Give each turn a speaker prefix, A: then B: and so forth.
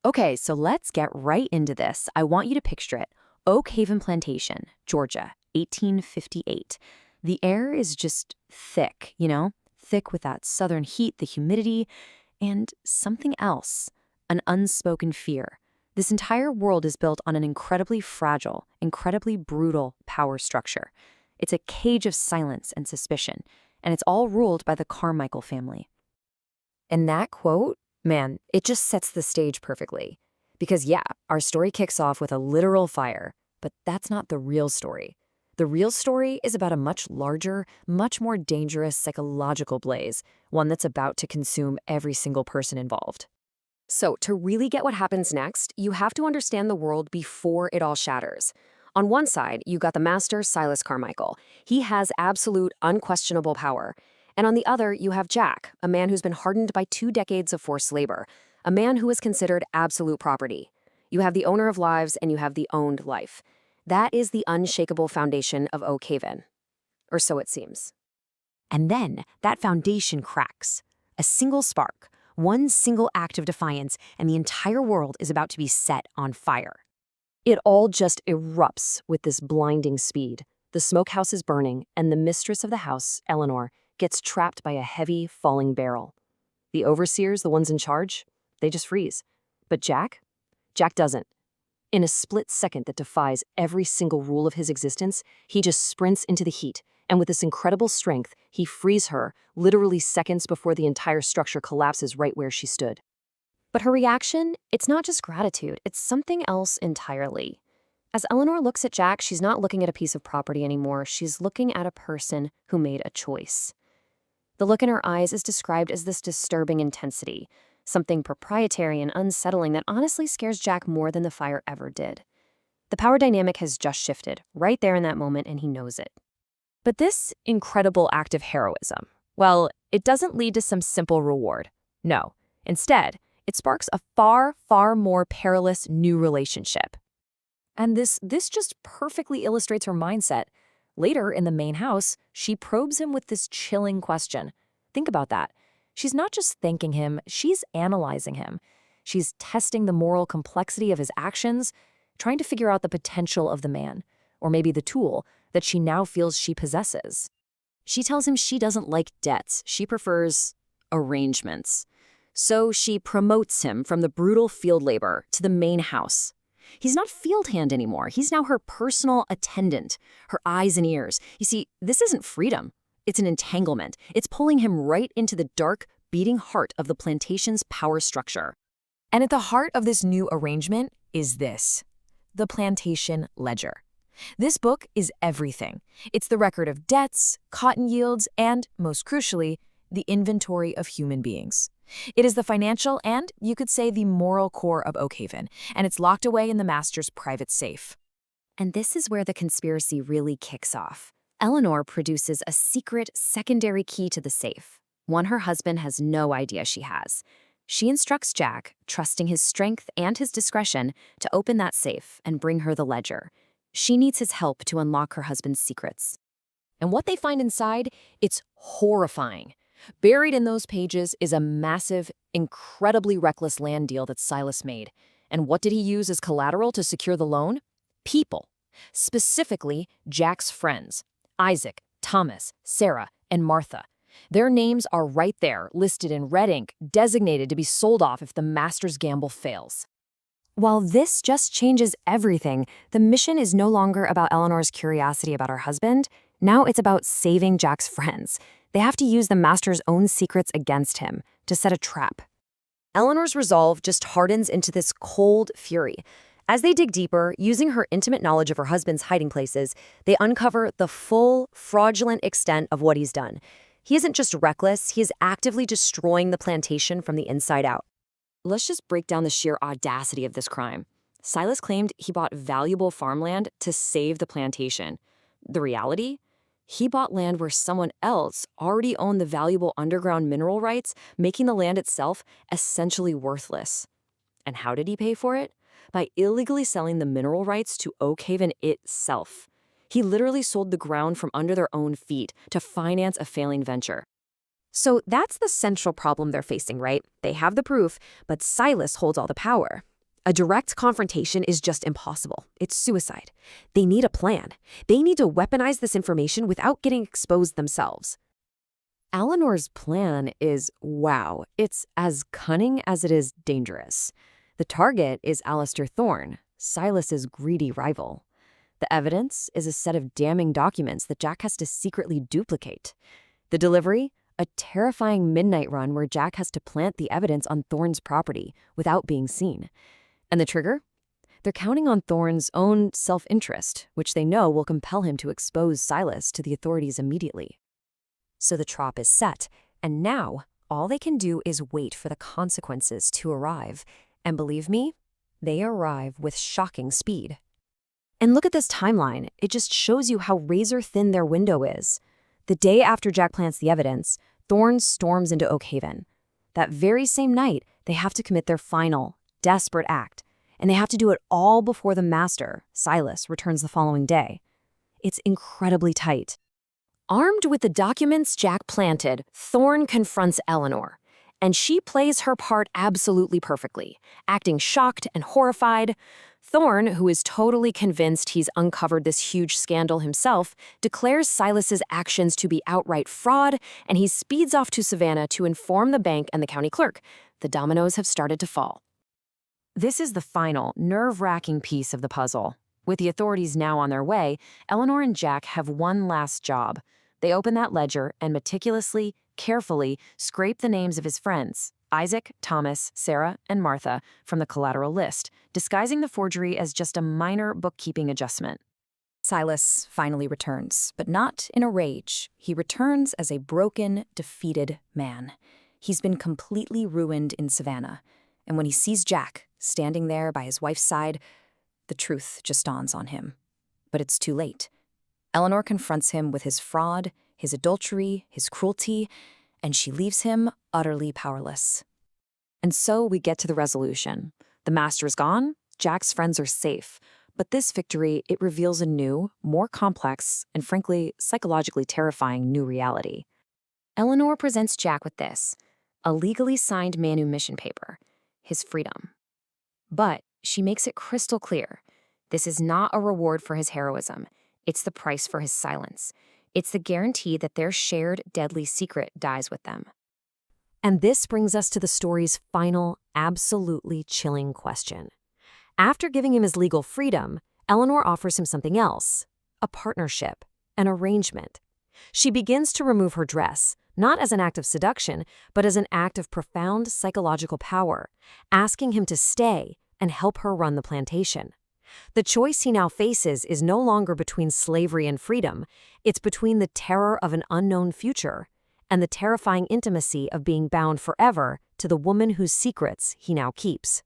A: Okay, so let's get right into this. I want you to picture it. Oak Haven Plantation, Georgia, 1858. The air is just thick, thick with that southern heat, the humidity, and something else, an unspoken fear. This entire world is built on an incredibly fragile, incredibly brutal power structure. It's a cage of silence and suspicion, and it's all ruled by the Carmichael family. And that quote, man, it just sets the stage perfectly. Because yeah, our story kicks off with a literal fire, but that's not the real story. The real story is about a much larger, much more dangerous psychological blaze, one that's about to consume every single person involved. So, to really get what happens next, you have to understand the world before it all shatters. On one side, you got the master, Silus Carmichael. He has absolute, unquestionable power. And on the other, you have Jack, a man who's been hardened by 2 decades of forced labor, a man who is considered absolute property. You have the owner of lives and you have the owned life. That is the unshakable foundation of Oak Haven. Or so it seems. And then that foundation cracks. A single spark, one single act of defiance, and the entire world is about to be set on fire. It all just erupts with this blinding speed. The smokehouse is burning, and the mistress of the house, Eleanor, gets trapped by a heavy, falling barrel. The overseers, the ones in charge, they just freeze. But Jack doesn't. In a split second that defies every single rule of his existence, he just sprints into the heat, and with this incredible strength, he frees her, literally seconds before the entire structure collapses right where she stood. But her reaction, it's not just gratitude, it's something else entirely. As Eleanor looks at Jack, she's not looking at a piece of property anymore, she's looking at a person who made a choice. The look in her eyes is described as this disturbing intensity, something proprietary and unsettling that honestly scares Jack more than the fire ever did. The power dynamic has just shifted, right there in that moment, and he knows it. But this incredible act of heroism, well, it doesn't lead to some simple reward. No. Instead, it sparks a far, far more perilous new relationship. And this just perfectly illustrates her mindset. Later, in the main house, she probes him with this chilling question. Think about that. She's not just thanking him, she's analyzing him. She's testing the moral complexity of his actions, trying to figure out the potential of the man, or maybe the tool that she now feels she possesses. She tells him she doesn't like debts, she prefers arrangements. So she promotes him from the brutal field labor to the main house. He's not field hand anymore, he's now her personal attendant, her eyes and ears. You see, this isn't freedom. It's an entanglement. It's pulling him right into the dark, beating heart of the plantation's power structure. And at the heart of this new arrangement is this: the plantation ledger. This book is everything. It's the record of debts, cotton yields, and, most crucially, the inventory of human beings. It is the financial and, you could say, the moral core of Oak Haven, and it's locked away in the master's private safe. And this is where the conspiracy really kicks off. Eleanor produces a secret secondary key to the safe, one her husband has no idea she has. She instructs Jack, trusting his strength and his discretion, to open that safe and bring her the ledger. She needs his help to unlock her husband's secrets. And what they find inside, it's horrifying. Buried in those pages is a massive, incredibly reckless land deal that Silus made. And what did he use as collateral to secure the loan? People. Specifically, Jack's friends. Isaac, Thomas, Sarah, and Martha. Their names are right there, listed in red ink, designated to be sold off if the master's gamble fails. While this just changes everything, the mission is no longer about Eleanor's curiosity about her husband. Now it's about saving Jack's friends. They have to use the master's own secrets against him to set a trap. Eleanor's resolve just hardens into this cold fury. As they dig deeper, using her intimate knowledge of her husband's hiding places, they uncover the full, fraudulent extent of what he's done. He isn't just reckless, he is actively destroying the plantation from the inside out. Let's just break down the sheer audacity of this crime. Silus claimed he bought valuable farmland to save the plantation. The reality? He bought land where someone else already owned the valuable underground mineral rights, making the land itself essentially worthless. And how did he pay for it? By illegally selling the mineral rights to Oak Haven itself. He literally sold the ground from under their own feet to finance a failing venture. So that's the central problem they're facing, right? They have the proof, but Silus holds all the power.
B: A direct confrontation is just impossible. It's suicide. They need a plan. They need to weaponize this information without getting exposed themselves.
A: Eleanor's plan is, wow, it's as cunning as it is dangerous. The target is Alistair Thorne, Silas's greedy rival. The evidence is a set of damning documents that Jack has to secretly duplicate. The delivery? A terrifying midnight run where Jack has to plant the evidence on Thorne's property without being seen. And the trigger? They're counting on Thorne's own self-interest, which they know will compel him to expose Silus to the authorities immediately. So the trap is set, and now all they can do is wait for the consequences to arrive. And believe me, they arrive with shocking speed. And look at this timeline. It just shows you how razor-thin their window is. The day after Jack plants the evidence, Thorne storms into Oak Haven. That very same night, they have to commit their final, desperate act, and they have to do it all before the master, Silus, returns the following day. It's incredibly tight. Armed with the documents Jack planted, Thorne confronts Eleanor, and she plays her part absolutely perfectly, acting shocked and horrified. Thorne, who is totally convinced he's uncovered this huge scandal himself, declares Silas's actions to be outright fraud, and he speeds off to Savannah to inform the bank and the county clerk. The dominoes have started to fall. This is the final, nerve-wracking piece of the puzzle. With the authorities now on their way, Eleanor and Jack have one last job. They open that ledger and meticulously, carefully scrape the names of his friends, Isaac, Thomas, Sarah, and Martha, from the collateral list, disguising the forgery as just a minor bookkeeping adjustment. Silus finally returns, but not in a rage. He returns as a broken, defeated man. He's been completely ruined in Savannah, and when he sees Jack standing there by his wife's side, the truth just dawns on him. But it's too late. Eleanor confronts him with his fraud, his adultery, his cruelty, and she leaves him utterly powerless. And so we get to the resolution. The master is gone, Jack's friends are safe, but this victory, it reveals a new, more complex, and frankly, psychologically terrifying new reality. Eleanor presents Jack with this, a legally signed manumission paper, his freedom. But she makes it crystal clear, this is not a reward for his heroism. It's the price for his silence. It's the guarantee that their shared deadly secret dies with them. And this brings us to the story's final, absolutely chilling question. After giving him his legal freedom, Eleanor offers him something else, a partnership, an arrangement. She begins to remove her dress, not as an act of seduction, but as an act of profound psychological power, asking him to stay and help her run the plantation. The choice he now faces is no longer between slavery and freedom. It's between the terror of an unknown future and the terrifying intimacy of being bound forever to the woman whose secrets he now keeps.